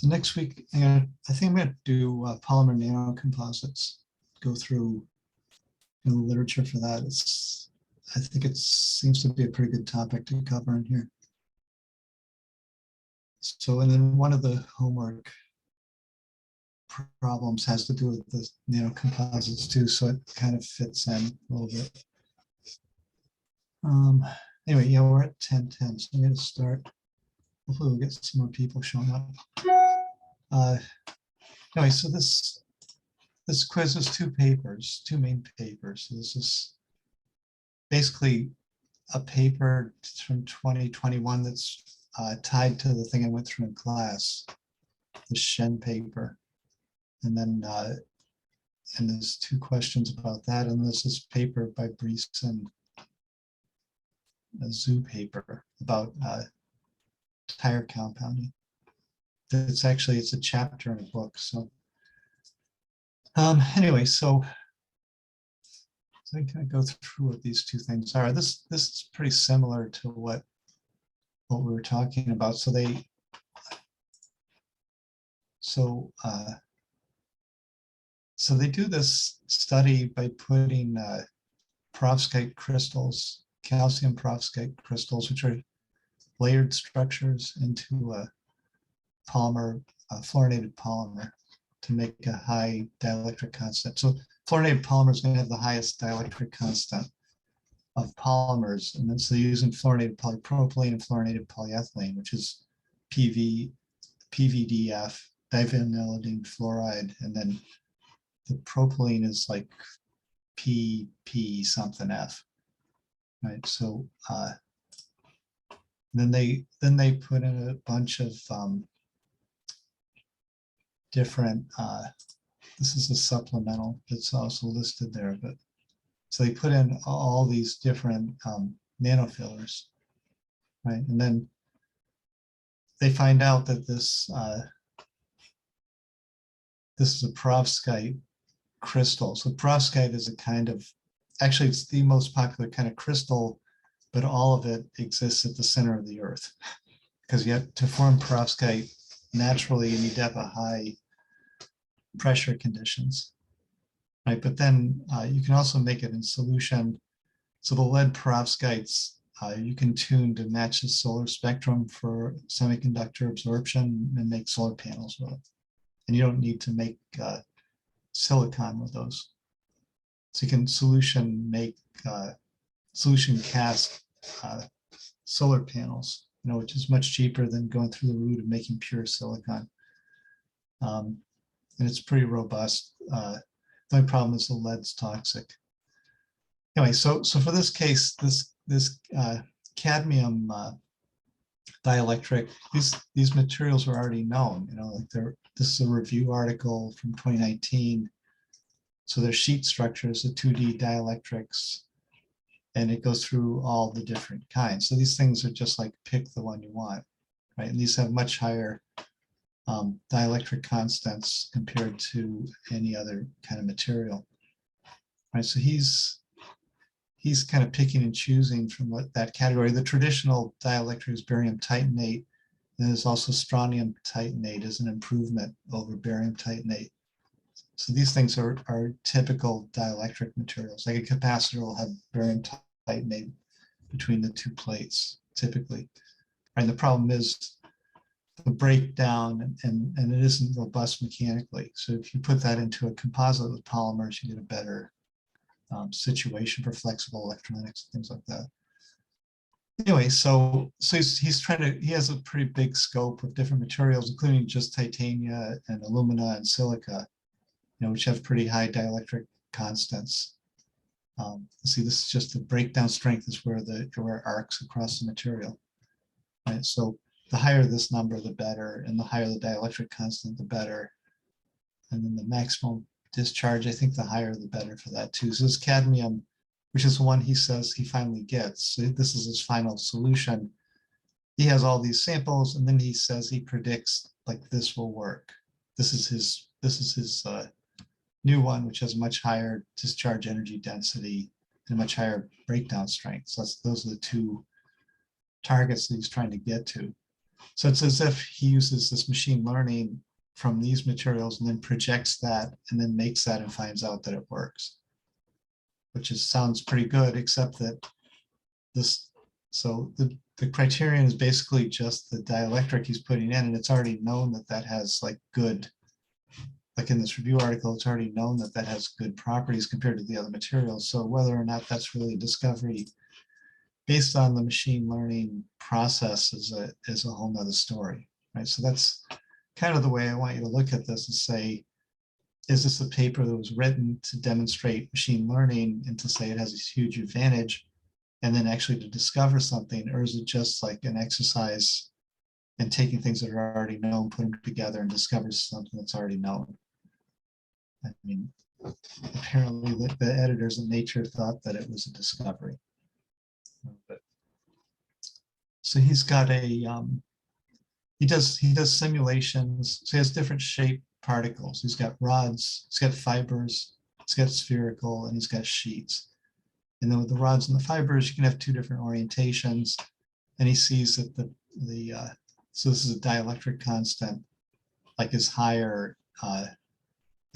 So next week, I think I'm going to do polymer nanocomposites. Go through the literature for that. I think it seems to be a pretty good topic to cover in here. So, and then one of the homework problems has to do with the nanocomposites too, so it kind of fits in a little bit. Anyway, yeah, we're at 10:10, so I'm going to start. Hopefully we'll get some more people showing up. Anyway, so this quiz is two main papers. So this is basically a paper from 2021 that's tied to the thing I went through in class, the Shen paper. And then and there's two questions about that. And there's this paper by Breeson, a zoo paper about tire compounding. It's a chapter in a book. So anyway, so I can go through what these two things are. This is pretty similar to what we were talking about. So they do this study by putting perovskite crystals, calcium perovskite crystals, which are layered structures, into a polymer, fluorinated polymer, to make a high dielectric constant. So fluorinated polymer is going to have the highest dielectric constant of polymers, and then so they're using fluorinated polypropylene and fluorinated polyethylene, which is PVDF, divinylidene fluoride, and then the propylene is like PP something F, right? So then they put in a bunch of different. This is a supplemental that's also listed there, but so they put in all these different nanofillers, right? And then they find out that this is a perovskite crystal. So perovskite is a kind of, actually it's the most popular kind of crystal, but all of it exists at the center of the earth, because you have to form perovskite naturally, you need to have a high pressure conditions, right? But then you can also make it in solution. So the lead perovskites you can tune to match the solar spectrum for semiconductor absorption and make solar panels with it. And you don't need to make silicon with those. So you can solution cast solar panels, which is much cheaper than going through the route of making pure silicon. And it's pretty robust. The only problem is the lead's toxic. Anyway, so for this case, this cadmium dielectric, these materials are already known. This is a review article from 2019. So there's sheet structures, the 2D dielectrics, and it goes through all the different kinds. So these things are just like pick the one you want, right? And these have much higher dielectric constants compared to any other kind of material, right? So he's kind of picking and choosing from that category. The traditional dielectric is barium titanate, and there's also strontium titanate as an improvement over barium titanate. So these things are typical dielectric materials. Like a capacitor will have barium titanate between the two plates, typically. And the problem is the breakdown, and it isn't robust mechanically. So if you put that into a composite with polymers, you get a better situation for flexible electronics and things like that. Anyway, so he has a pretty big scope of different materials, including just titania and alumina and silica, which have pretty high dielectric constants. See, this is just the breakdown strength is where arcs across the material, right? So the higher this number, the better, and the higher the dielectric constant, the better. And then the maximum discharge, I think the higher the better for that too. So this cadmium, which is the one he says he finally gets, so this is his final solution. He has all these samples, and then he says he predicts like this will work. This is his new one, which has much higher discharge energy density and much higher breakdown strength. So those are the two targets that he's trying to get to. So it's as if he uses this machine learning from these materials and then projects that and then makes that and finds out that it works, which sounds pretty good, except that so the criterion is basically just the dielectric he's putting in, and it's already known that that has like good, like in this review article, it's already known that that has good properties compared to the other materials. So whether or not that's really a discovery based on the machine learning process is a whole nother story, right? So that's kind of the way I want you to look at this, is say, is this a paper that was written to demonstrate machine learning and to say it has a huge advantage, and then actually to discover something, or is it just like an exercise in taking things that are already known, put them together and discover something that's already known? I mean, apparently the editors in Nature thought that it was a discovery. But, so he's got a, he does simulations. So he has different shape particles. He's got rods, he's got fibers, he's got spherical, and he's got sheets. And then with the rods and the fibers, you can have two different orientations. And he sees that so this is a dielectric constant, like is higher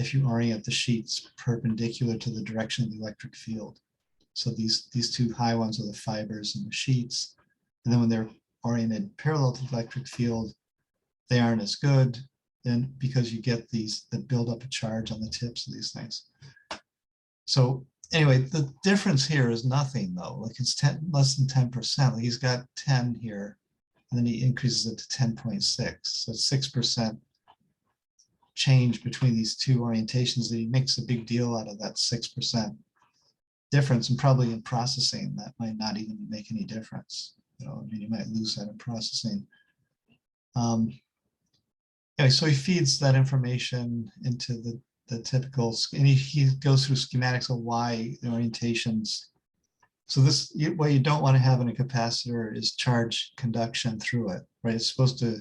if you orient the sheets perpendicular to the direction of the electric field. So these two high ones are the fibers and the sheets. And then when they're oriented parallel to the electric field, they aren't as good, then because you get these that build up a charge on the tips of these things. So anyway, the difference here is nothing though. Like it's less than 10%. Like he's got 10 here, and then he increases it to 10.6. So 6% change between these two orientations. That he makes a big deal out of that 6% difference, and probably in processing that might not even make any difference. You know, I mean, you might lose that in processing. Anyway, so he feeds that information into the typical, and he goes through schematics of why the orientations. So this, what you don't want to have in a capacitor is charge conduction through it, right? It's supposed to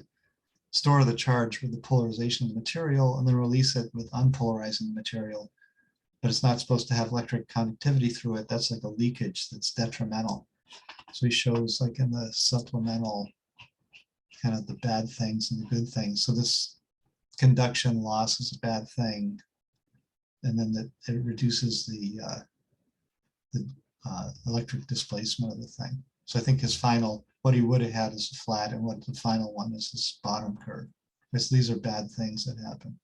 store the charge with the polarization of the material and then release it with unpolarizing the material. But it's not supposed to have electric conductivity through it. That's like a leakage that's detrimental. So he shows like in the supplemental kind of the bad things and the good things. So this conduction loss is a bad thing. And then that it reduces the electric displacement of the thing. So I think his final, what he would have had is a flat, and what the final one is this bottom curve. Because these are bad things that happen.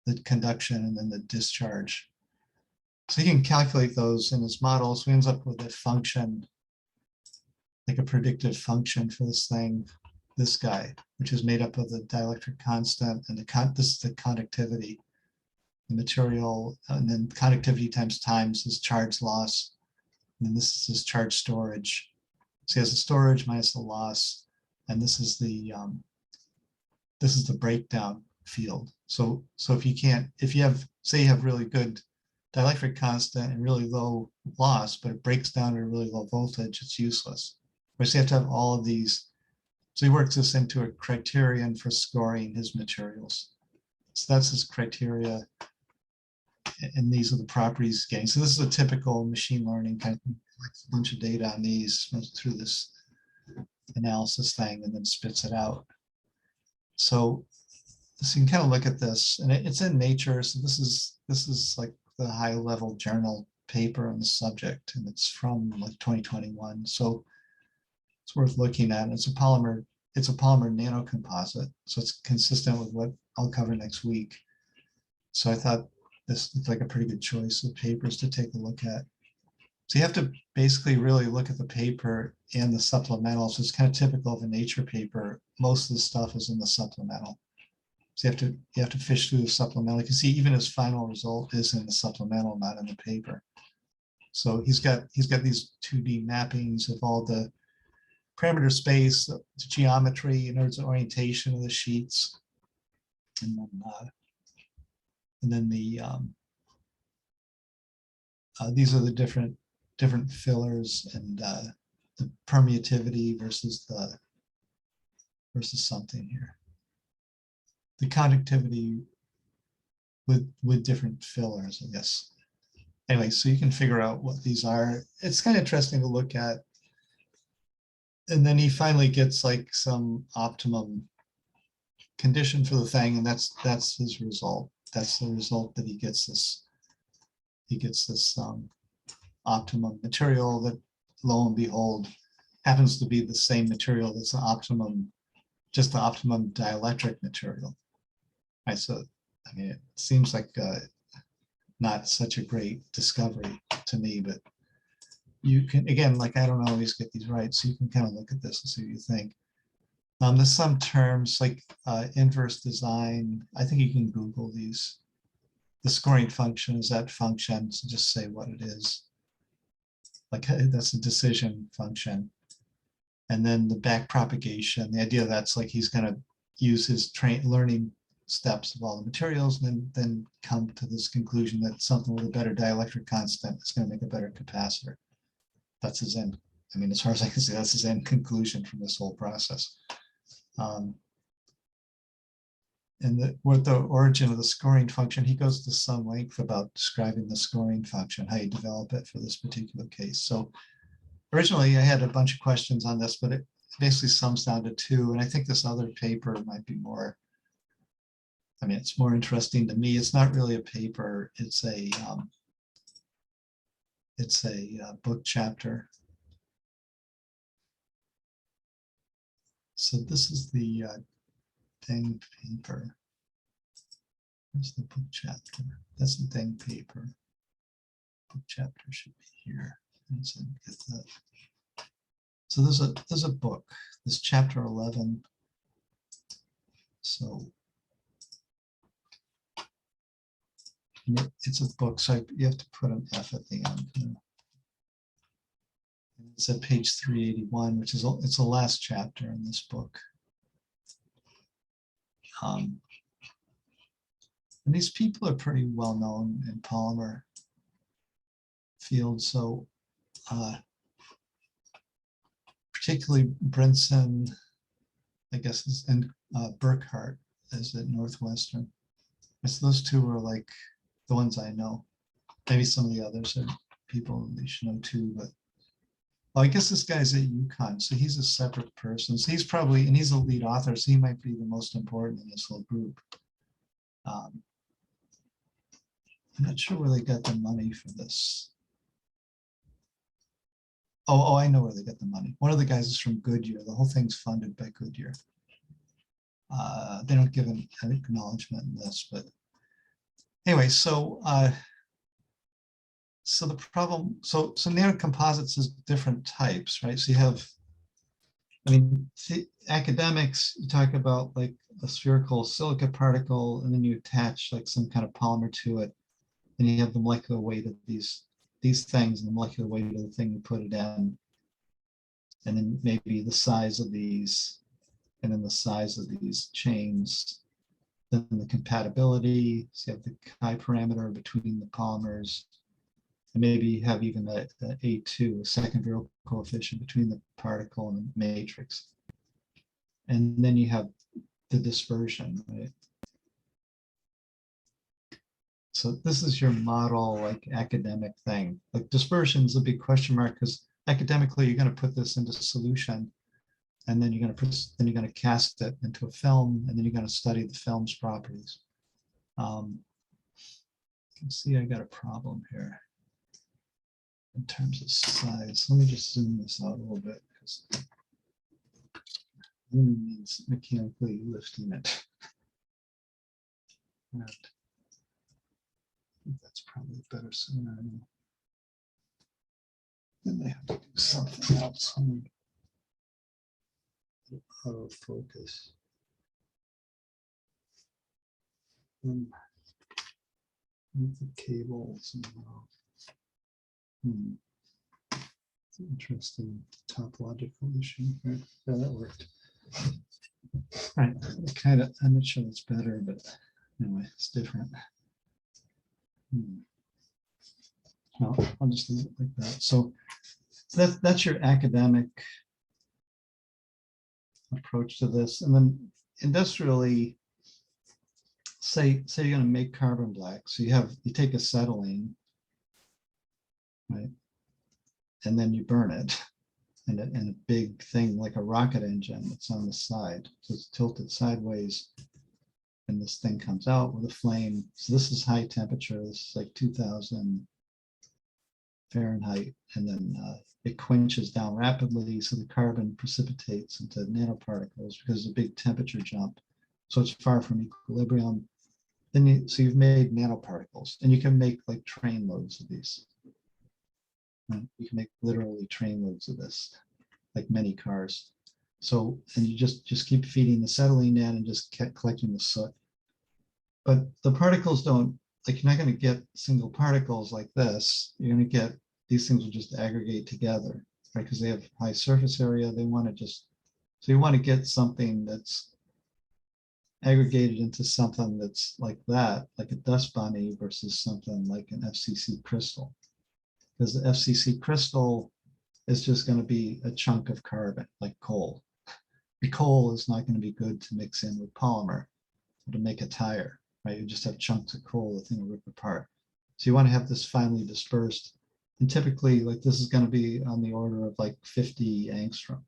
The conduction and then the discharge. So he can calculate those in his model. So he ends up with a function, like a predictive function for this thing, this guy, which is made up of the dielectric constant and this is the conductivity, the material, and then conductivity times is charge loss. And then this is his charge storage. So he has the storage minus the loss, and this is the breakdown field. So if you have, say you have really good dielectric constant and really low loss, but it breaks down at a really low voltage, it's useless. Whereas you have to have all of these. So he works this into a criterion for scoring his materials. So that's his criteria. And these are the properties getting. So this is a typical machine learning kind of thing. Collects a bunch of data on these, runs through this analysis thing, and then spits it out. So you can kind of look at this, and it's in Nature. So this is like the high level journal paper on the subject, and it's from like 2021. So it's worth looking at. It's a polymer nanocomposite. So it's consistent with what I'll cover next week. So I thought this looked like a pretty good choice of papers to take a look at. So you have to basically really look at the paper and the supplementals. It's kind of typical of a Nature paper. Most of the stuff is in the supplemental. So you have to fish through the supplemental. You can see even his final result is in the supplemental, not in the paper. So he's got these 2D mappings of all the parameter space, the geometry, and there's orientation of the sheets, and then these are the different fillers and the permeativity versus something here. The conductivity with different fillers, I guess. Anyway, so you can figure out what these are. It's kind of interesting to look at and then he finally gets like some optimum condition for the thing, and that's his result. That's the result, that he gets this optimum material that, lo and behold, happens to be the same material that's the optimum, just the optimum dielectric material. Right, so I mean, it seems like not such a great discovery to me, but you can, again, like, I don't always get these right, so you can kind of look at this and see what you think. There's some terms like inverse design. I think you can Google these. The scoring function is that function, so just say what it is. Like, that's a decision function. And then the back propagation, the idea that's like he's going to use his learning steps of all the materials, and then come to this conclusion that something with a better dielectric constant is going to make a better capacitor. That's his end. I mean, as far as I can see, that's his end conclusion from this whole process. And with the origin of the scoring function, he goes to some length about describing the scoring function, how you develop it for this particular case. So originally I had a bunch of questions on this, but it basically sums down to two. And I think this other paper might be more, I mean, it's more interesting to me. It's not really a paper. It's a book chapter. So this is the Deng paper. Where's the book chapter? That's the Deng paper. Book chapter should be here. So get that. So there's a book. This chapter 11. So it's a book, so you have to put an F at the end. It's at page 381, which is it's the last chapter in this book. And these people are pretty well known in polymer field. So particularly Brinson, I guess, and Burkhart is at Northwestern. So those two are like the ones I know. Maybe some of the others are people you should know too, but well, I guess this guy's at UConn, so he's a separate person. So he's probably, and he's a lead author, so he might be the most important in this whole group. I'm not sure where they got the money for this. Oh, I know where they got the money. One of the guys is from Goodyear. The whole thing's funded by Goodyear. They don't give an acknowledgement in this, but anyway, so so the problem, so nanocomposites is different types, right? So you have, I mean, academics, you talk about like a spherical silica particle, and then you attach like some kind of polymer to it, and you have the molecular weight of these things, and the molecular weight of the thing you put it in, and then maybe the size of these, and then the size of these chains, then the compatibility, so you have the chi parameter between the polymers, and maybe you have even a A2, a second virial coefficient between the particle and the matrix. And then you have the dispersion, right? So this is your model, like academic thing. Like dispersion is a big question mark, because academically you're going to put this into solution, and then you're going to cast it into a film, and then you're going to study the film's properties. You can see I got a problem here in terms of size. Let me just zoom this out a little bit, because zooming means mechanically lifting it. And I think that's probably a better scenario. Then they have to do something else. Out of focus. With the cables. It's an interesting topological issue here. Yeah, that worked. All right, I'm not sure that's better, but anyway, it's different. Well, I'll just leave it like that. So that's your academic approach to this. And then industrially, say you're going to make carbon black. So you take acetylene, right? And then you burn it. and a big thing like a rocket engine that's on the side. So it's tilted sideways, and this thing comes out with a flame. So this is high temperature. This is like 2000 Fahrenheit, and then it quenches down rapidly, so the carbon precipitates into nanoparticles because of a big temperature jump. So it's far from equilibrium. Then so you've made nanoparticles, and you can make like train loads of these. Right? You can make literally train loads of this, like many cars. So, and you just keep feeding the acetylene in and just kept collecting the soot. But the particles don't, like you're not going to get single particles like this. You're going to get, these things will just aggregate together, right? Because they have high surface area. They want to just, so you want to get something that's aggregated into something that's like that, like a dust bunny versus something like an FCC crystal. Because the FCC crystal is just going to be a chunk of carbon, like coal. The coal is not going to be good to mix in with polymer or to make a tire, right? You just have chunks of coal, the thing will rip apart. So you want to have this finely dispersed. And typically, like this is going to be on the order of like 50 angstrom,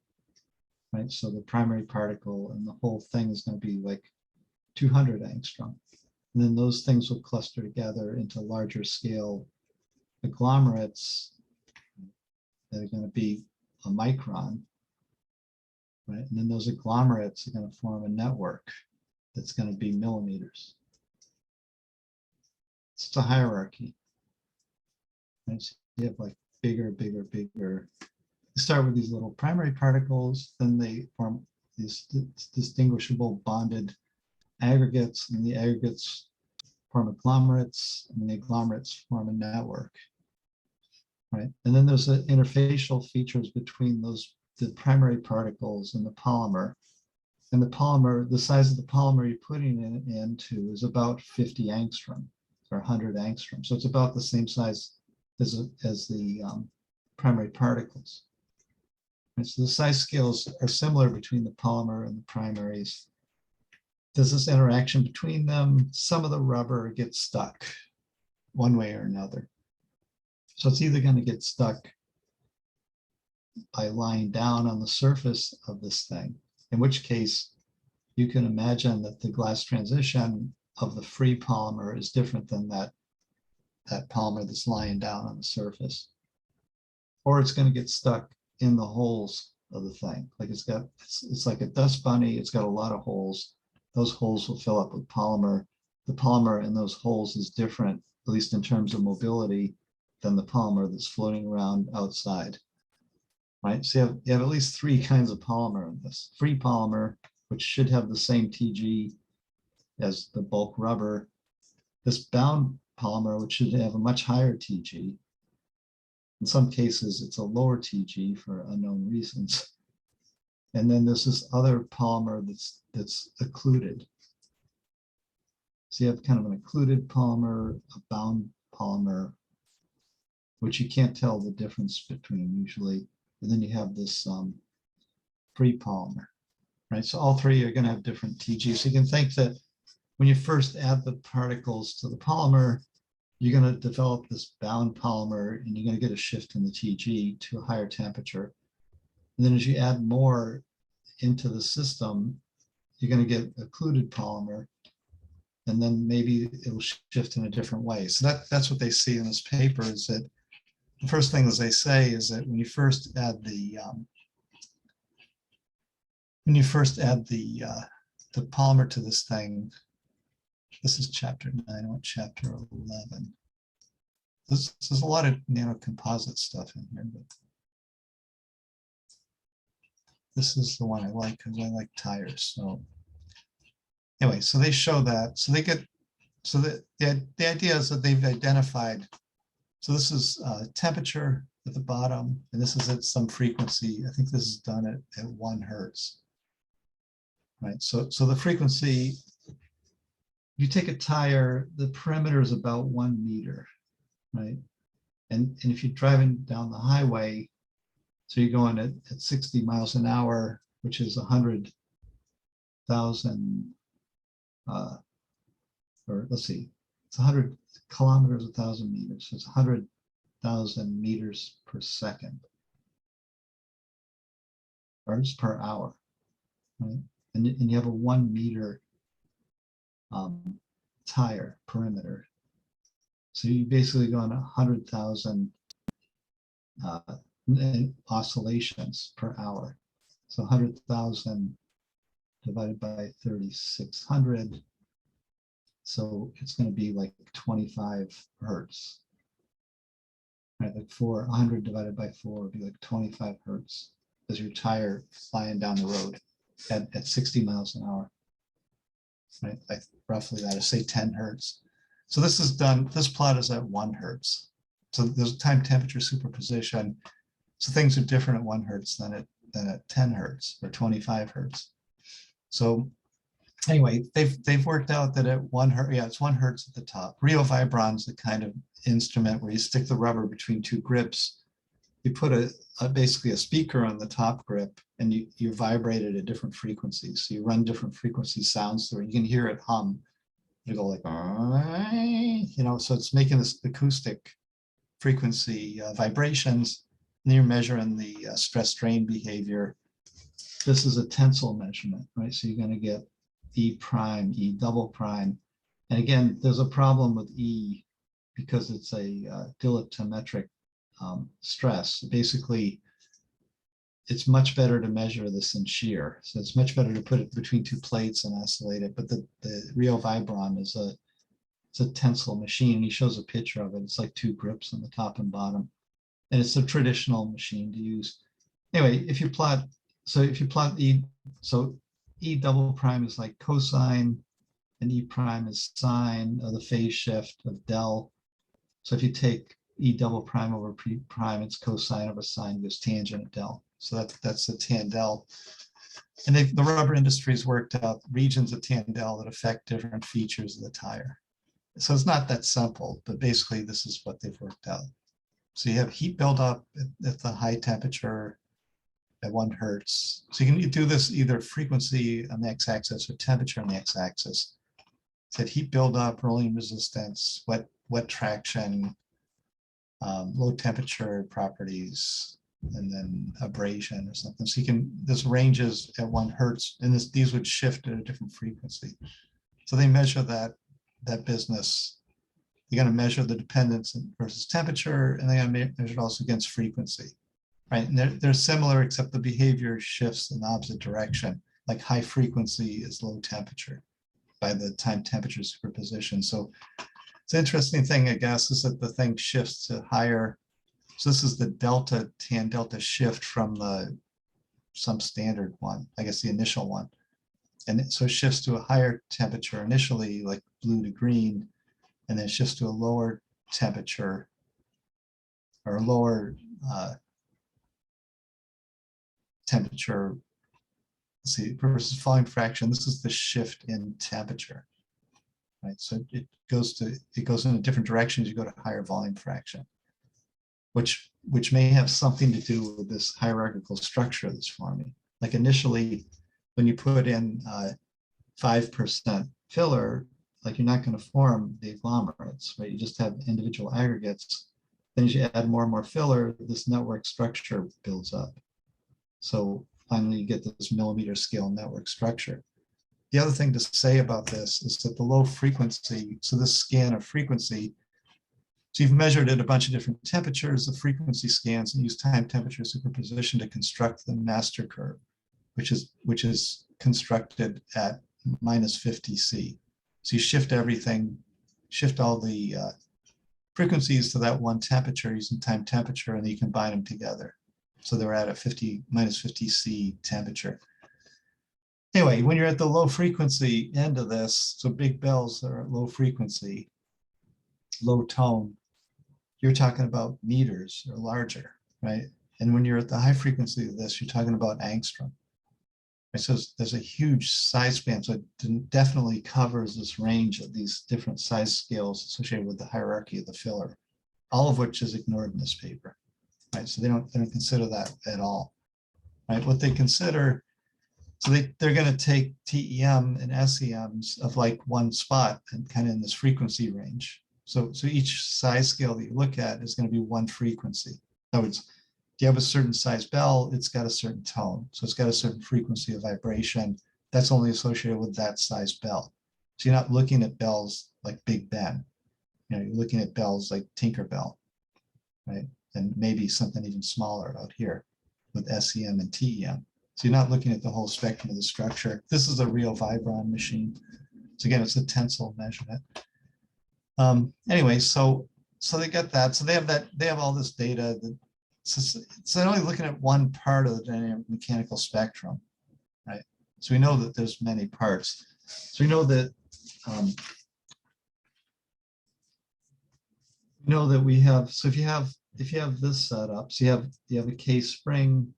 right? So the primary particle and the whole thing is going to be like 200 angstrom. And then those things will cluster together into larger scale agglomerates that are going to be a micron, right? And then those agglomerates are going to form a network that's going to be millimeters. It's a hierarchy. Right? So you have like bigger, bigger, bigger. You start with these little primary particles, then they form these distinguishable bonded aggregates, and the aggregates form agglomerates, and the agglomerates form a network. Right? And then there's the interfacial features between those, the primary particles and the polymer. And the polymer, the size of the polymer you're putting it into is about 50 angstrom or 100 angstrom. So it's about the same size as the primary particles. And so the size scales are similar between the polymer and the primaries. There's this interaction between them. Some of the rubber gets stuck one way or another. So it's either going to get stuck by lying down on the surface of this thing, in which case you can imagine that the glass transition of the free polymer is different than that polymer that's lying down on the surface. Or it's going to get stuck in the holes of the thing. Like it's like a dust bunny. It's got a lot of holes. Those holes will fill up with polymer. The polymer in those holes is different, at least in terms of mobility, than the polymer that's floating around outside. Right? So you have at least three kinds of polymer in this. Free polymer, which should have the same TG as the bulk rubber. This bound polymer, which should have a much higher TG. In some cases, it's a lower TG for unknown reasons. And then there's this other polymer that's occluded. So you have kind of an occluded polymer, a bound polymer, which you can't tell the difference between usually. And then you have this free polymer, right? So all three are going to have different TGs. So you can think that when you first add the particles to the polymer, you're going to develop this bound polymer, and you're going to get a shift in the TG to a higher temperature. And then as you add more into the system, you're going to get occluded polymer, and then maybe it'll shift in a different way. So that's what they see in this paper, is that the first thing that they say is that when you first add the polymer to this thing, this is chapter 9, I want chapter 11. There's a lot of nanocomposite stuff in here, but this is the one I like because I like tires. So anyway, so they show that. So they get, so the idea is that they've identified, so this is temperature at the bottom, and this is at some frequency. I think this is done at 1 hertz. Right, so the frequency, you take a tire, the perimeter is about 1 meter, right? And if you're driving down the highway, so you're going at 60 miles an hour, which is 100,000, or let's see, it's 100 kilometers, 1,000 meters. So it's 100,000 meters per second. hertz per hour, right? And you have a 1 meter tire perimeter. So you basically go on 100,000 oscillations per hour. So 100,000 divided by 3,600. So it's going to be like 25 hertz. Right, like 100 divided by 4 would be like 25 hertz as your tire flying down the road at 60 miles an hour. Right, like roughly that is, say, 10 hertz. So this is done, this plot is at 1 hertz. So there's time temperature superposition. So things are different at 1 hertz than at 10 hertz or 25 hertz. So anyway, they've worked out that at 1 hertz, yeah, it's 1 hertz at the top. Rio Vibron is the kind of instrument where you stick the rubber between 2 grips. You put basically a speaker on the top grip, and you vibrate it at different frequencies. So you run different frequency sounds through it. You can hear it hum. You go like, you know, so it's making this acoustic frequency vibrations. And you're measuring the stress strain behavior. This is a tensile measurement, right? So you're going to get E prime, E double prime. And again, there's a problem with E because it's a dilatometric stress. Basically, it's much better to measure this in shear. So it's much better to put it between 2 plates and oscillate it. But the Rio Vibron it's a tensile machine. And he shows a picture of it. It's like 2 grips on the top and bottom. And it's a traditional machine to use. Anyway, if you plot E, so E double prime is like cosine, and E prime is sine of the phase shift of del. So if you take E double prime over P prime, it's cosine over sine gives tangent of del. So that's the tan-del. And the rubber industry's worked out regions of tan-del that affect different features of the tire. So it's not that simple, but basically this is what they've worked out. So you have heat buildup at the high temperature at 1 hertz. So you can do this either frequency on the x-axis or temperature on the x-axis. So heat buildup, rolling resistance, wet traction, low temperature properties, and then abrasion or something. So you can, this ranges at 1 hertz, and these would shift at a different frequency. So they measure that business. You're going to measure the dependence versus temperature, and they're going to measure it also against frequency, right? And they're similar, except the behavior shifts in the opposite direction. Like high frequency is low temperature by the time temperature superposition. So it's an interesting thing, I guess, is that the thing shifts to higher. So this is the delta, tan delta shift from some standard one, I guess the initial one. And so it shifts to a higher temperature initially, like blue to green, and then it shifts to a lower temperature or a lower temperature, let's see, versus volume fraction. This is the shift in temperature, right? So it goes in a different direction as you go to higher volume fraction, which may have something to do with this hierarchical structure that's forming. Like initially, when you put in 5% filler, like you're not going to form the agglomerates, right? You just have individual aggregates. Then as you add more and more filler, this network structure builds up. So finally you get this millimeter scale network structure. The other thing to say about this is that the low frequency, so this scan of frequency, so you've measured at a bunch of different temperatures, the frequency scans, and use time temperature superposition to construct the master curve, which is constructed at -50 C. So you shift everything, shift all the frequencies to that one temperature using time temperature, and then you combine them together. So they're at a -50 C temperature. Anyway, when you're at the low frequency end of this, so big bells are at low frequency, low tone, you're talking about meters or larger, right? And when you're at the high frequency of this, you're talking about angstrom. Right? So there's a huge size span, so it definitely covers this range of these different size scales associated with the hierarchy of the filler, all of which is ignored in this paper, right? So they don't consider that at all, right? What they consider, so they're going to take TEM and SEMs of like one spot and kind of in this frequency range. So each size scale that you look at is going to be one frequency. In other words, you have a certain size bell, it's got a certain tone. So it's got a certain frequency of vibration that's only associated with that size bell. So you're not looking at bells like Big Ben. You know, you're looking at bells like Tinkerbell, right? And maybe something even smaller out here with SEM and TEM. So you're not looking at the whole spectrum of the structure. This is a real vibron machine. So again, it's a tensile measurement. Anyway, so they get that. So they have all this data that so they're only looking at one part of the dynamic mechanical spectrum, right? So we know that there's many parts. So we know that we have. So if you have this setup, so you have a case spring,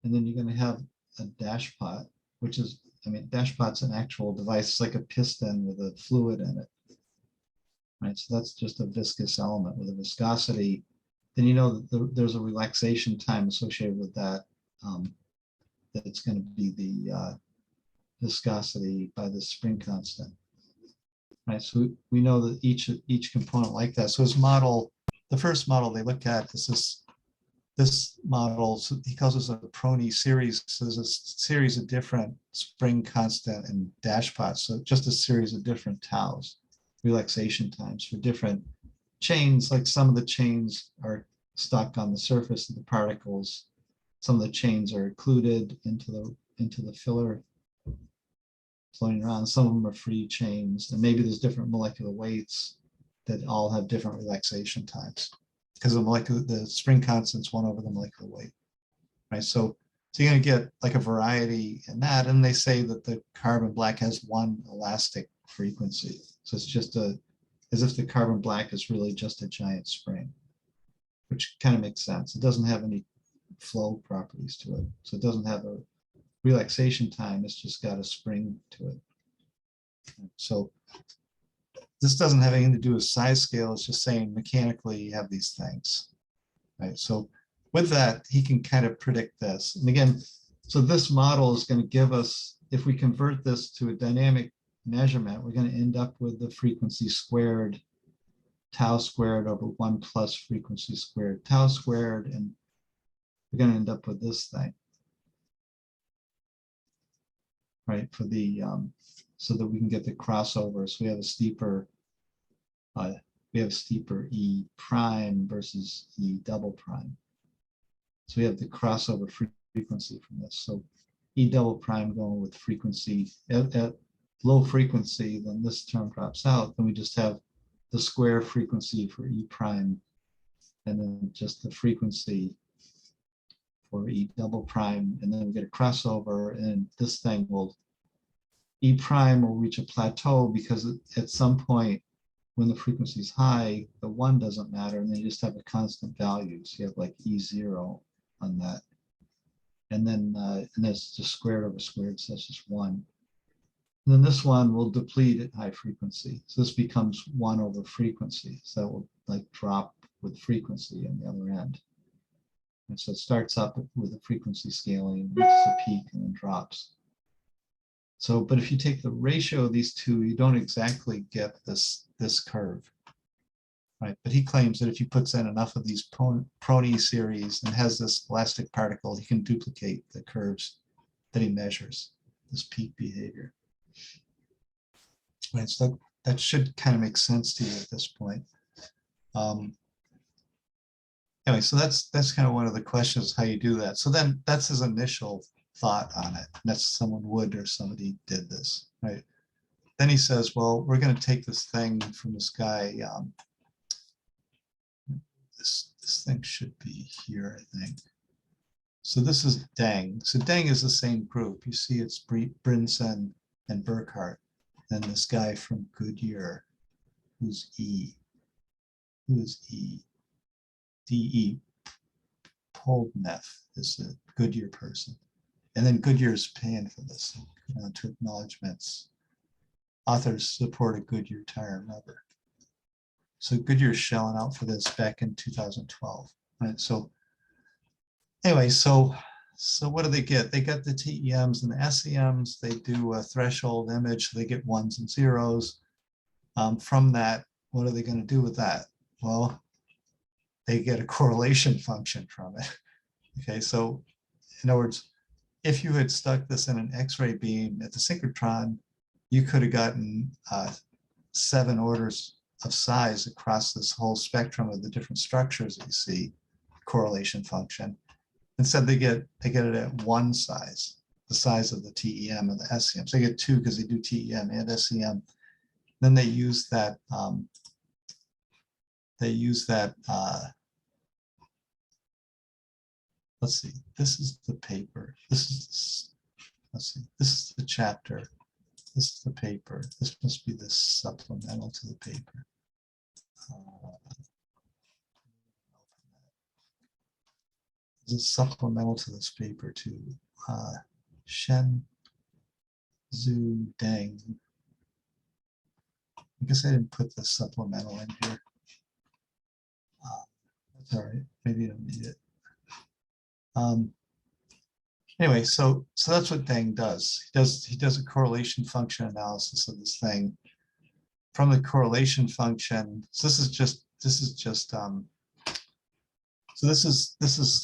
and then you're going to have a dashpot, which is, I mean, dashpot's an actual device. It's like a piston with a fluid in it, right? So that's just a viscous element with a viscosity. Then you know that there's a relaxation time associated with that. That it's going to be the viscosity by the spring constant, right? So we know that each component like that. So his model, the first model they look at is this model. So he calls this a Prony series. So there's a series of different spring constant and dashpots. So just a series of different taus, relaxation times for different chains. Like some of the chains are stuck on the surface of the particles. Some of the chains are occluded into the filler floating around. Some of them are free chains, and maybe there's different molecular weights that all have different relaxation times because the spring constant's 1 over the molecular weight, right? So you're going to get like a variety in that, and they say that the carbon black has 1 elastic frequency. So it's just as if the carbon black is really just a giant spring, which kind of makes sense. It doesn't have any flow properties to it. So it doesn't have a relaxation time. It's just got a spring to it. So this doesn't have anything to do with size scale. It's just saying mechanically you have these things, right? So with that, he can kind of predict this. And again, so this model is going to give us, if we convert this to a dynamic measurement, we're going to end up with the frequency squared, tau squared over 1 plus frequency squared, tau squared, and we're going to end up with this thing, right? For the so that we can get the crossover. So we have a steeper E prime versus E double prime. So we have the crossover frequency from this. So E double prime going with frequency at low frequency, then this term drops out. Then we just have the square frequency for E prime, and then just the frequency for E double prime, and then we get a crossover, and this thing will, E prime will reach a plateau because at some point when the frequency is high, the 1 doesn't matter, and they just have a constant value. So you have like E0 on that. And then and that's just squared over squared, so that's just 1. And then this one will deplete at high frequency. So this becomes 1 over frequency. So that will like drop with frequency on the other end. And so it starts up with a frequency scaling, reaches a peak, and then drops. So, but if you take the ratio of these two, you don't exactly get this curve, right? But he claims that if he puts in enough of these Prony series and has this elastic particle, he can duplicate the curves that he measures, this peak behavior. Right, so that should kind of make sense to you at this point. Anyway, so that's kind of one of the questions, how you do that. So then that's his initial thought on it. That's someone would or somebody did this, right? Then he says, well, we're going to take this thing from this guy. This thing should be here, I think. So this is Deng. So Deng is the same group. You see it's Brinson and Burkhardt. And this guy from Goodyear, who's E. Who is E? D.E. Poldneff is a Goodyear person. And then Goodyear's paying for this, to acknowledgements. Authors support a Goodyear tire rubber. So Goodyear's shelling out for this back in 2012. Right? So anyway, so what do they get? They get the TEMs and the SEMs. They do a threshold image. So they get 1s and 0s. From that, what are they going to do with that? Well, they get a correlation function from it. Okay, so in other words, if you had stuck this in an X-ray beam at the synchrotron, you could have gotten 7 orders of size across this whole spectrum of the different structures that you see, correlation function. Instead, they get it at 1 size, the size of the TEM and the SEM. So they get 2 because they do TEM and SEM. Then they use that. Let's see. This is the paper. Let's see. This is the chapter. This is the paper. This must be the supplemental to the paper. This is supplemental to this paper to Shen Zhu Deng. I guess I didn't put the supplemental in here. That's all right. Maybe you don't need it. Anyway, so that's what Deng does. He does a correlation function analysis of this thing. From the correlation function, so this is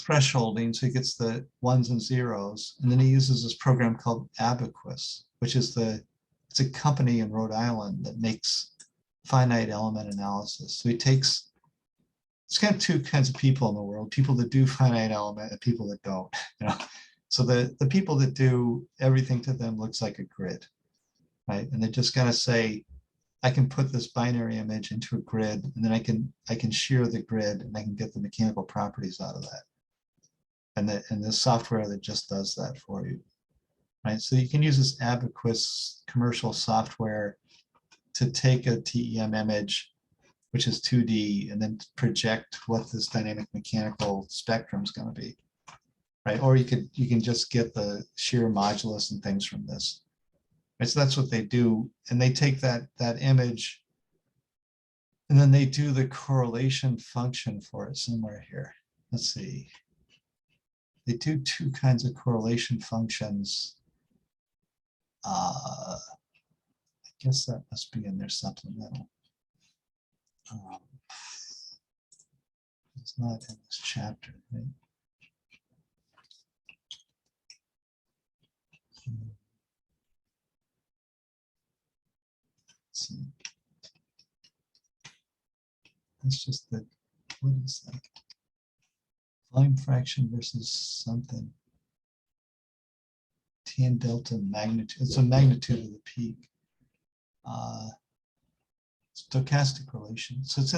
thresholding. So he gets the 1s and 0s, and then he uses this program called Abacus, which is it's a company in Rhode Island that makes finite element analysis. So it's kind of 2 kinds of people in the world: people that do finite element and people that don't. You know, so the people that do, everything to them looks like a grid, right? And they just gotta say, I can put this binary image into a grid, and then I can shear the grid, and I can get the mechanical properties out of that. And the software that just does that for you, right? So you can use this Abacus commercial software to take a TEM image, which is 2D, and then project what this dynamic mechanical spectrum is going to be, right? Or you can just get the shear modulus and things from this. Right, so that's what they do, and they take that image, and then they do the correlation function for it somewhere here. Let's see. They do 2 kinds of correlation functions. I guess that must be in their supplemental. It's not in this chapter, right? See. It's just that, what is that? Volume fraction versus something. Tan delta magnitude. It's a magnitude of the peak. Stochastic relation. So it's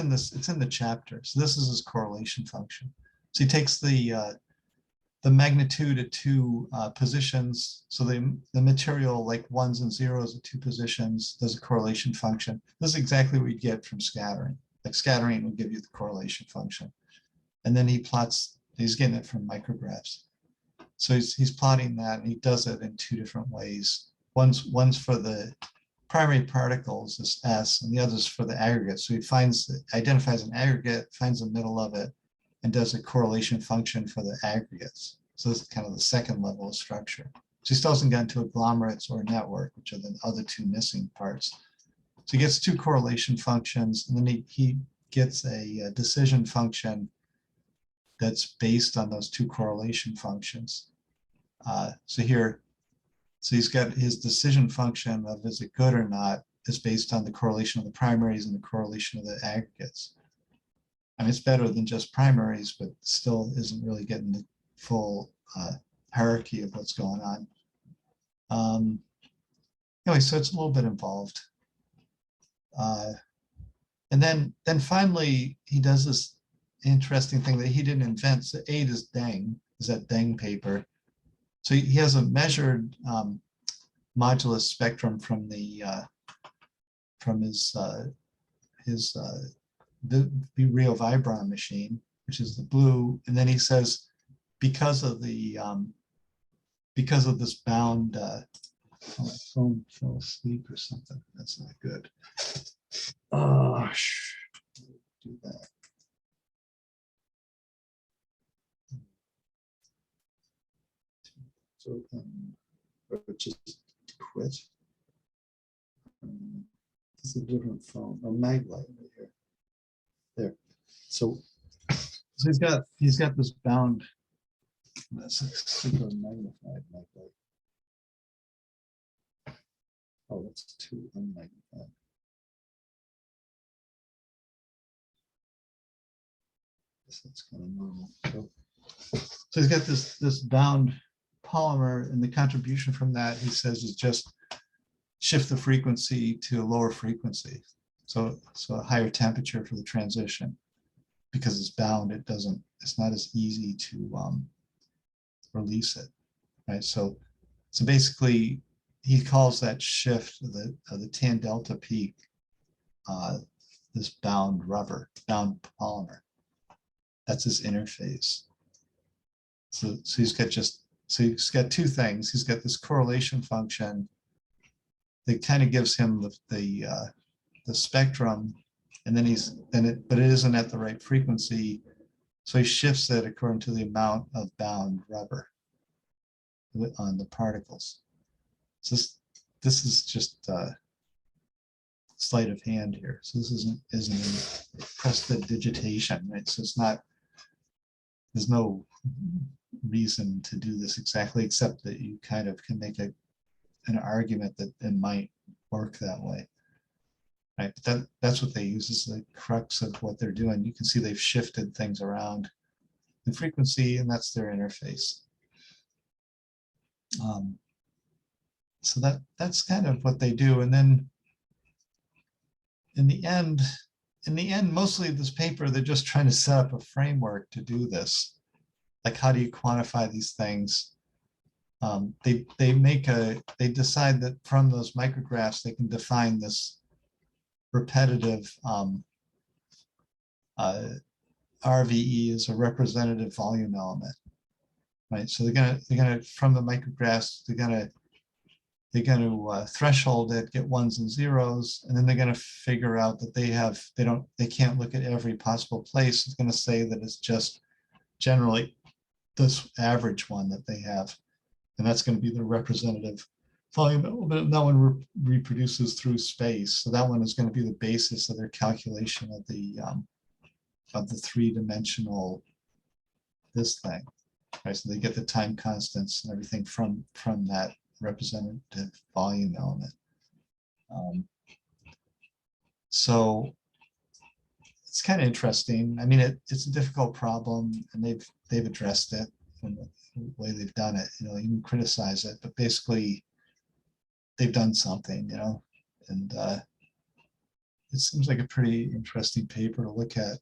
in the chapter. So this is his correlation function. So he takes the magnitude at 2 positions. So the material, like 1s and 0s at 2 positions, does a correlation function. This is exactly what you get from scattering. Like scattering will give you the correlation function. And then he plots, he's getting it from micrographs. So he's plotting that, and he does it in 2 different ways. One's for the primary particles, is S, and the other's for the aggregate. So he identifies an aggregate, finds the middle of it, and does a correlation function for the aggregates. So this is kind of the second level of structure. So he still hasn't gotten to agglomerates or network, which are the other 2 missing parts. So he gets 2 correlation functions, and then he gets a decision function that's based on those 2 correlation functions. So he's got his decision function of is it good or not is based on the correlation of the primaries and the correlation of the aggregates. I mean, it's better than just primaries, but still isn't really getting the full hierarchy of what's going on. Anyway, so it's a little bit involved. And then finally, he does this interesting thing that he didn't invent. So 8 is Deng, is that Deng paper. So he has a measured modulus spectrum from his Rio Vibron machine, which is the blue, and then he says because of this bound, oh, my phone fell asleep or something. That's not good. Oh, do that. So, just quit. This is a different phone, a mag light right here. There. So So he's got this bound. That's super magnified like that. Oh, that's too unmagnified. That's kind of normal. So he's got this bound polymer, and the contribution from that, he says, is just shift the frequency to a lower frequency. So a higher temperature for the transition. Because it's bound, it's not as easy to release it, right? So basically, he calls that shift of the tan delta peak this bound polymer. That's his interface. So he's got two things. He's got this correlation function that kind of gives him the spectrum, and then but it isn't at the right frequency, so he shifts it according to the amount of bound rubber on the particles. So this is just sleight of hand here. So this isn't prestidigitation, right? So there's no reason to do this exactly, except that you kind of can make an argument that it might work that way. Right, but that's what they use as the crux of what they're doing. You can see they've shifted things around in frequency, and that's their interface. So that's kind of what they do. And then in the end, mostly of this paper, they're just trying to set up a framework to do this. Like, how do you quantify these things? They decide that from those micrographs, they can define this repetitive RVE is a representative volume element, right? So they're gonna from the micrographs, they're gonna threshold it, get ones and zeros, and then they're gonna figure out that they can't look at every possible place. It's gonna say that it's just generally this average one that they have, and that's going to be the representative volume element. That one reproduces through space, so that one is going to be the basis of their calculation of the three-dimensional this thing, right? So they get the time constants and everything from that representative volume element. So it's kind of interesting. I mean, it's a difficult problem, and they've addressed it in the way they've done it. You know, you can criticize it, but basically they've done something, you know, and it seems like a pretty interesting paper to look at.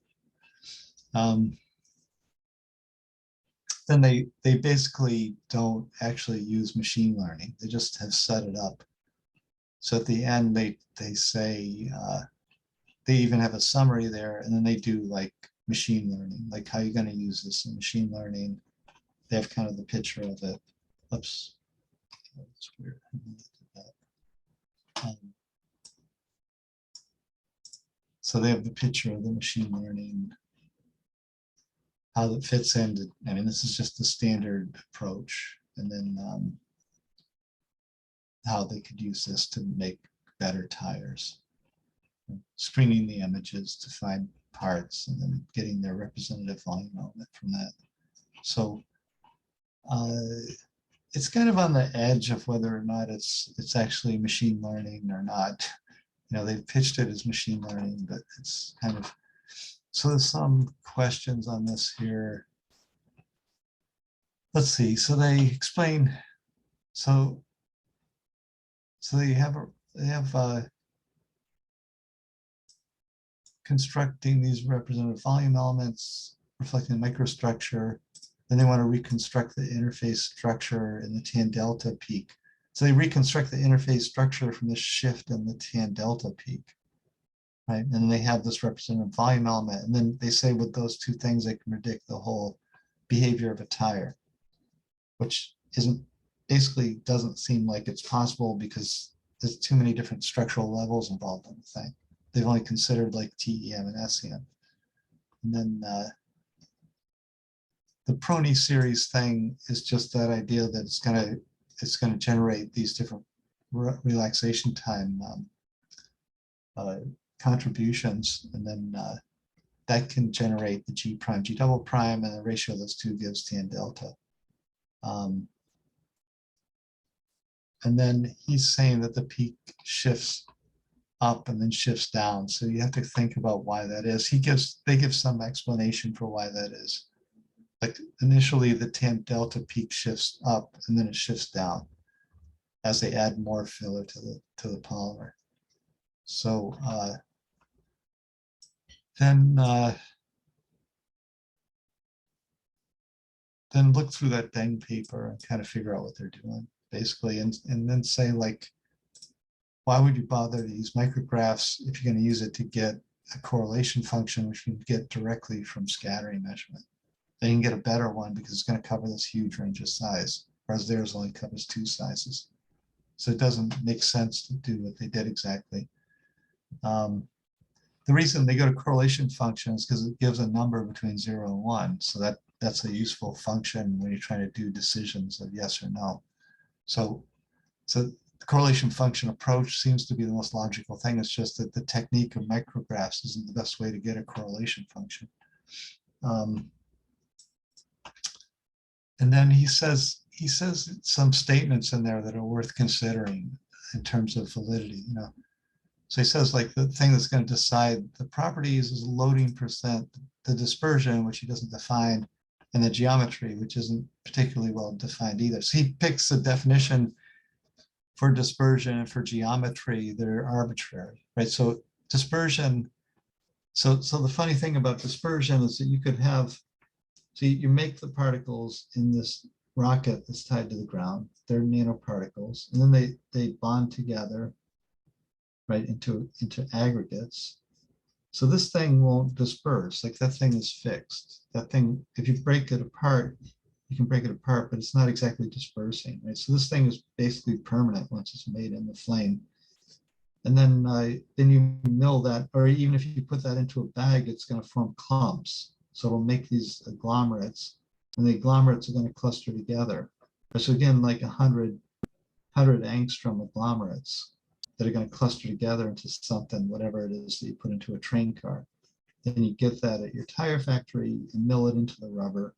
Then they basically don't actually use machine learning. They just have set it up. So at the end, they say, they even have a summary there, and then they do like machine learning, like how you're going to use this in machine learning. They have kind of the picture of it. Oops, that's weird. So they have the picture of the machine learning, how it fits into, I mean, this is just the standard approach, and then how they could use this to make better tires. Screening the images to find parts, and then getting their representative volume element from that. So it's kind of on the edge of whether or not it's actually machine learning or not. You know, they've pitched it as machine learning, but it's kind of, so there's some questions on this here. Let's see. So they explain, so they have constructing these representative volume elements, reflecting the microstructure. Then they want to reconstruct the interface structure in the tan delta peak. So they reconstruct the interface structure from the shift in the tan delta peak, right? And then they have this representative volume element. And then they say with those two things, they can predict the whole behavior of a tire, which basically doesn't seem like it's possible because there's too many different structural levels involved in the thing. They've only considered like TEM and SEM. And then the Prony series thing is just that idea that it's gonna generate these different relaxation time contributions, and then that can generate the G prime, G double prime, and the ratio of those two gives tan delta. And then he's saying that the peak shifts up and then shifts down. So you have to think about why that is. They give some explanation for why that is. Like initially the tan delta peak shifts up and then it shifts down as they add more filler to the polymer. So then look through that Deng paper and kind of figure out what they're doing basically, and then say like, why would you bother to use micrographs if you're going to use it to get a correlation function, which you can get directly from scattering measurement? Then you can get a better one because it's going to cover this huge range of size, whereas theirs only covers 2 sizes. So it doesn't make sense to do what they did exactly. The reason they go to correlation function is because it gives a number between 0 and 1. So that's a useful function when you're trying to do decisions of yes or no. So the correlation function approach seems to be the most logical thing. It's just that the technique of micrographs isn't the best way to get a correlation function. And then he says some statements in there that are worth considering in terms of validity. So he says like the thing that's going to decide the properties is loading percent, the dispersion, which he doesn't define, and the geometry, which isn't particularly well defined either. So he picks a definition for dispersion and for geometry that are arbitrary, right? So dispersion, so the funny thing about dispersion is that you could have, so you make the particles in this rocket that's tied to the ground, they're nanoparticles, and then they bond together, right, into aggregates. So this thing won't disperse, like that thing is fixed. That thing, if you break it apart, you can break it apart, but it's not exactly dispersing, right? So this thing is basically permanent once it's made in the flame. And then you mill that, or even if you put that into a bag, it's going to form clumps. So it'll make these agglomerates, and the agglomerates are going to cluster together. So again, like 100 angstrom agglomerates that are going to cluster together into something, whatever it is that you put into a train car. Then you get that at your tire factory and mill it into the rubber.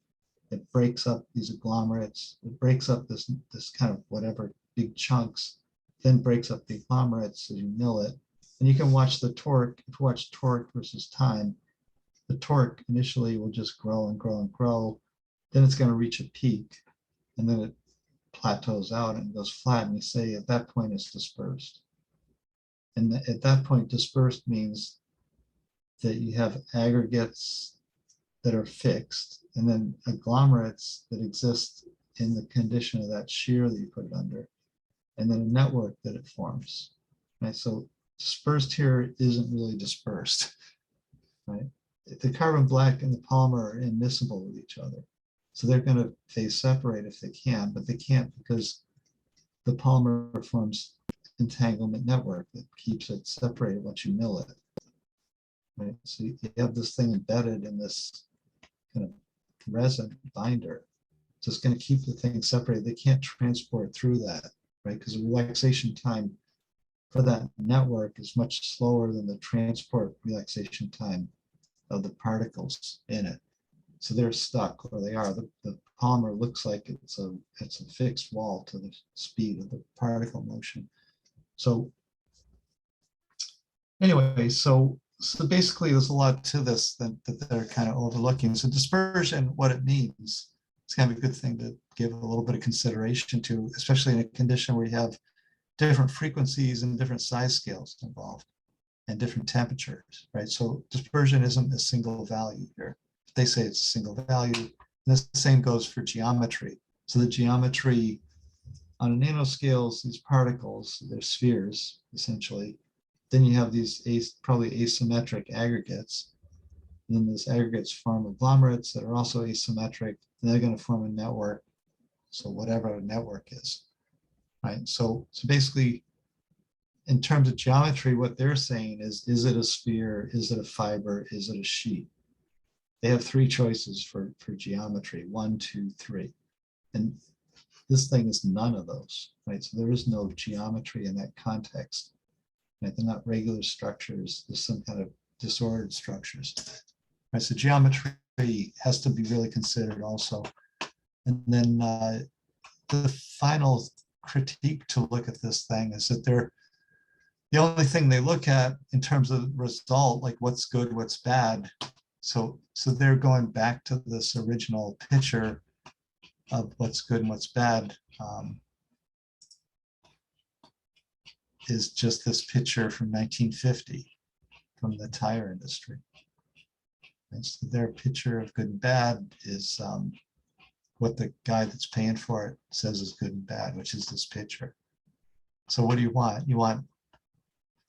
It breaks up these agglomerates. It breaks up this kind of whatever big chunks, then breaks up the agglomerates as you mill it. And you can watch the torque. If you watch torque versus time, the torque initially will just grow and grow and grow. Then it's going to reach a peak, and then it plateaus out and goes flat. And you say at that point it's dispersed. And at that point, dispersed means that you have aggregates that are fixed, and then agglomerates that exist in the condition of that shear that you put it under, and then a network that it forms, right? So dispersed here isn't really dispersed, right? The carbon black and the polymer are immiscible with each other. So they're going to phase separate if they can, but they can't because the polymer forms entanglement network that keeps it separated once you mill it, right? So you have this thing embedded in this kind of resin binder. So it's going to keep the thing separated. They can't transport through that, right? Because the relaxation time for that network is much slower than the transport relaxation time of the particles in it. So they're stuck where they are. The polymer looks like it's a fixed wall to the speed of the particle motion. So anyway, so basically there's a lot to this that they're kind of overlooking. So dispersion, what it means, it's kind of a good thing to give a little bit of consideration to, especially in a condition where you have different frequencies and different size scales involved and different temperatures, right? So dispersion isn't a single value here. They say it's a single value. And the same goes for geometry. So the geometry on a nanoscales, these particles, they're spheres, essentially. Then you have these probably asymmetric aggregates. And then those aggregates form agglomerates that are also asymmetric, and they're going to form a network. So whatever a network is, right? So basically, in terms of geometry, what they're saying is it a sphere? Is it a fiber? Is it a sheet? They have 3 choices for geometry, 1, 2, 3. And this thing is none of those, right? So there is no geometry in that context. Right? They're not regular structures. There's some kind of disordered structures. right? So geometry has to be really considered also. And then the final critique to look at this thing is that the only thing they look at in terms of result, like what's good, what's bad. So they're going back to this original picture of what's good and what's bad, is just this picture from 1950 from the tire industry. And so their picture of good and bad is what the guy that's paying for it says is good and bad, which is this picture. So what do you want? You want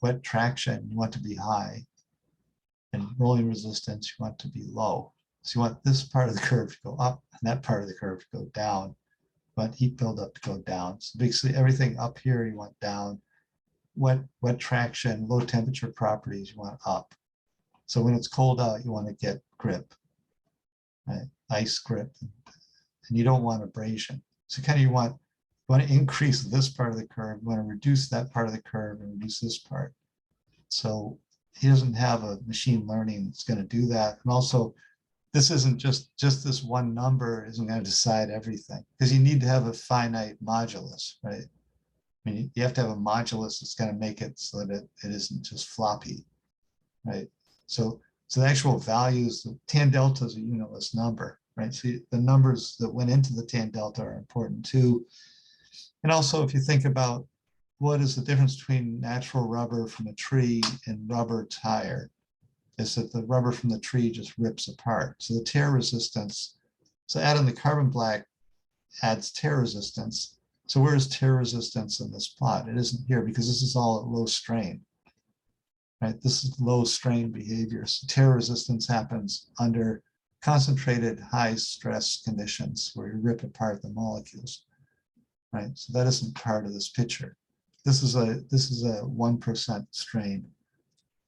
wet traction, you want to be high, and rolling resistance, you want to be low. So you want this part of the curve to go up and that part of the curve to go down. You want heat buildup to go down. So basically everything up here you want down. Wet traction, low temperature properties, you want up. So when it's cold out, you want to get grip, right? Ice grip, and you don't want abrasion. So kind of you want to increase this part of the curve, you want to reduce that part of the curve and reduce this part. So he doesn't have a machine learning that's going to do that. And also, this isn't just this one number isn't going to decide everything, because you need to have a finite modulus, right? I mean, you have to have a modulus that's going to make it so that it isn't just floppy, right? So the actual values, the tan delta is a unitless number, right? So the numbers that went into the tan delta are important too. And also, if you think about what is the difference between natural rubber from a tree and rubber tire, is that the rubber from the tree just rips apart. So the tear resistance, so adding the carbon black adds tear resistance. So where is tear resistance in this plot? It isn't here because this is all at low strain, right? This is low strain behavior. So tear resistance happens under concentrated high stress conditions where you rip apart the molecules, right? So that isn't part of this picture. This is a 1% strain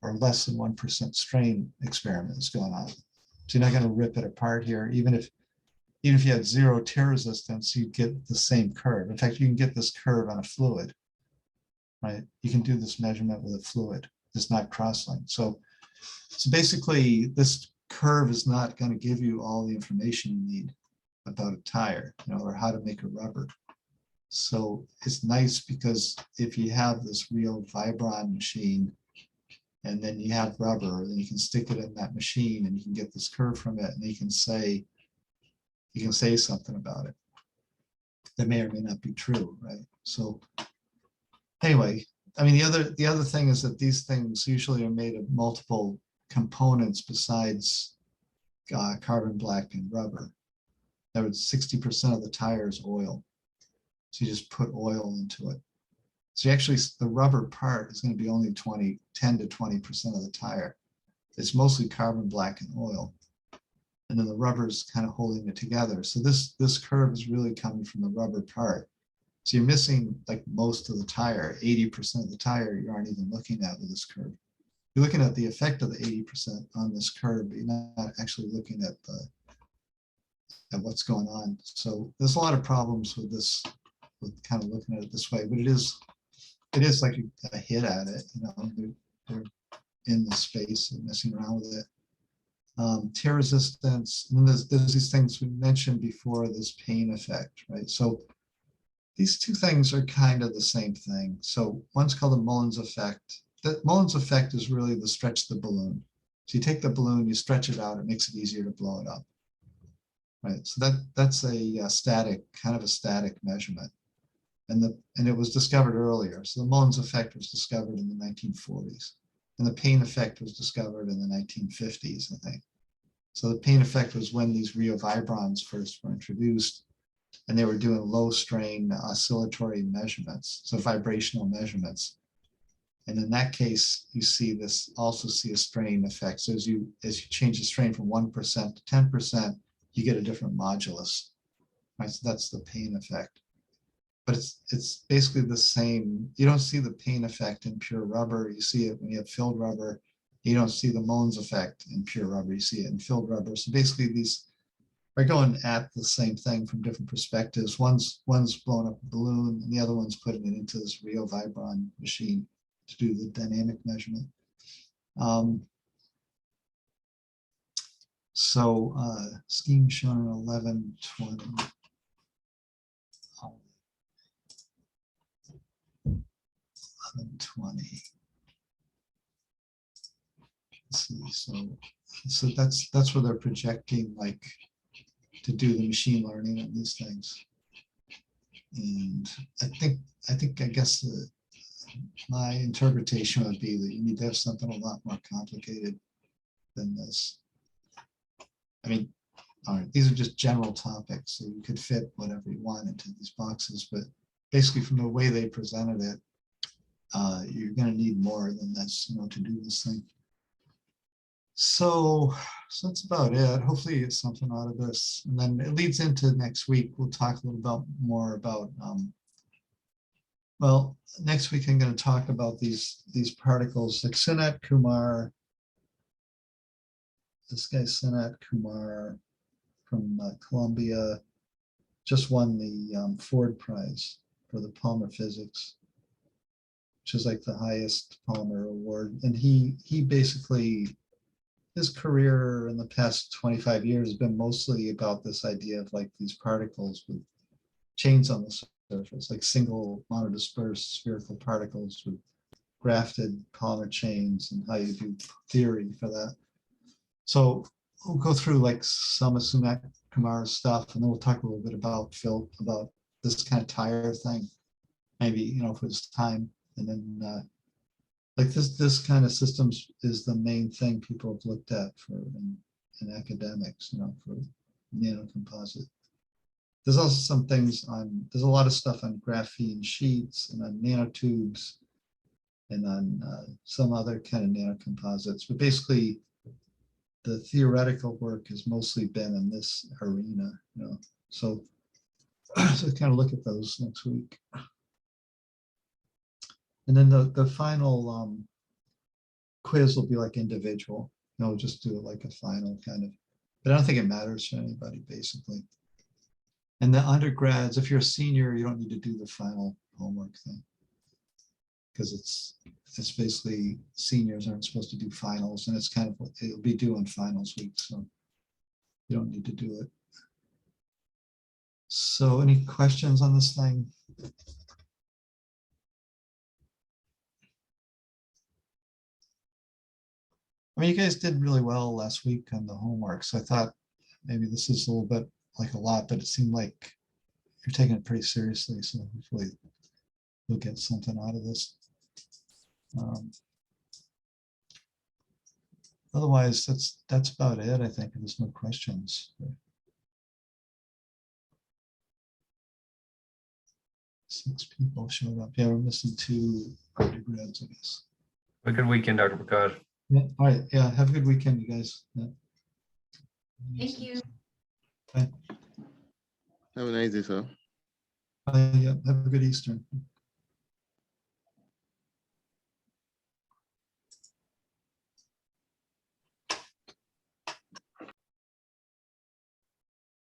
or less than 1% strain experiment that's going on. So you're not going to rip it apart here. Even if you had zero tear resistance, you'd get the same curve. In fact, you can get this curve on a fluid, right? You can do this measurement with a fluid. It's not cross-linked. So basically, this curve is not going to give you all the information you need about a tire, or how to make a rubber. So it's nice because if you have this real Vibron machine, and then you have rubber, then you can stick it in that machine and you can get this curve from it, and you can say something about it that may or may not be true, right? So anyway, I mean, the other thing is that these things usually are made of multiple components besides carbon black and rubber. That was 60% of the tire is oil. So you just put oil into it. So actually, the rubber part is going to be only 10 to 20% of the tire. It's mostly carbon black and oil. And then the rubber is kind of holding it together. So this curve is really coming from the rubber part. So you're missing like most of the tire, 80% of the tire you aren't even looking at with this curve. You're looking at the effect of the 80% on this curve, but you're not actually looking at what's going on. So there's a lot of problems with this, with kind of looking at it this way, but it is like a hit at it, they're in the space and messing around with it. Tear resistance, and then there's these things we mentioned before, this pain effect, right? So these two things are kind of the same thing. So one's called the Mullins effect. The Mullins effect is really the stretch the balloon. So you take the balloon, you stretch it out, it makes it easier to blow it up, right? So that's a static measurement. And it was discovered earlier. So the Mullins effect was discovered in the 1940s. And the pain effect was discovered in the 1950s, I think. So the pain effect was when these Rio Vibrons first were introduced, and they were doing low strain oscillatory measurements, so vibrational measurements. And in that case, you see a strain effect. So as you change the strain from 1% to 10%, you get a different modulus, right? So that's the pain effect. But it's basically the same. You don't see the pain effect in pure rubber. You see it when you have filled rubber. You don't see the Mullins effect in pure rubber. You see it in filled rubber. So basically these are going at the same thing from different perspectives. One's blowing up a balloon, and the other one's putting it into this Rio Vibron machine to do the dynamic measurement. So scheme shown in 1120. 1120. Let's see, so that's where they're projecting, like, to do the machine learning on these things. And I guess my interpretation would be that you need to have something a lot more complicated than this. I mean, all right, these are just general topics, so you could fit whatever you want into these boxes, but basically from the way they presented it, you're going to need more than this, to do this thing. So that's about it. Hopefully you get something out of this. And then it leads into next week. We'll talk a little more about, well, next week I'm going to talk about these particles, like Sanat Kumar. This guy, Sanat Kumar from Columbia, just won the Ford Prize for the Polymer physics, which is like the highest Polymer award. And he basically, his career in the past 25 years has been mostly about this idea of like these particles with chains on the surface, like single monodispersed spherical particles with grafted polymer chains, and how you do theory for that. So we'll go through like some of Sanat Kumar's stuff, and then we'll talk a little bit about Phil, about this kind of tire thing, maybe, if it's time. And then like this kind of systems is the main thing people have looked at for in academics, for nanocomposite. There's also some things on, there's a lot of stuff on graphene sheets and on nanotubes and on some other kind of nanocomposites, but basically the theoretical work has mostly been in this arena, so kind of look at those next week. And then the final quiz will be like individual. Just do it like a final kind of, but I don't think it matters to anybody basically. And the undergrads, if you're a senior, you don't need to do the final homework thing, because it's basically seniors aren't supposed to do finals, and it's kind of what it'll be due in finals week, so you don't need to do it. So any questions on this thing? I mean, you guys did really well last week on the homework, so I thought maybe this is a little bit like a lot, but it seemed like you're taking it pretty seriously, so hopefully you'll get something out of this. Otherwise, that's about it, I think. There's no questions. 6 people showed up. Yeah, we're missing 2 undergrads, I guess. Have a good weekend, Dr. Prerecorded. Yeah, all right. Yeah, have a good weekend, you guys. Yeah. Thank you. Bye. Have a nice day, sir. Bye. Yeah, have a good Easter.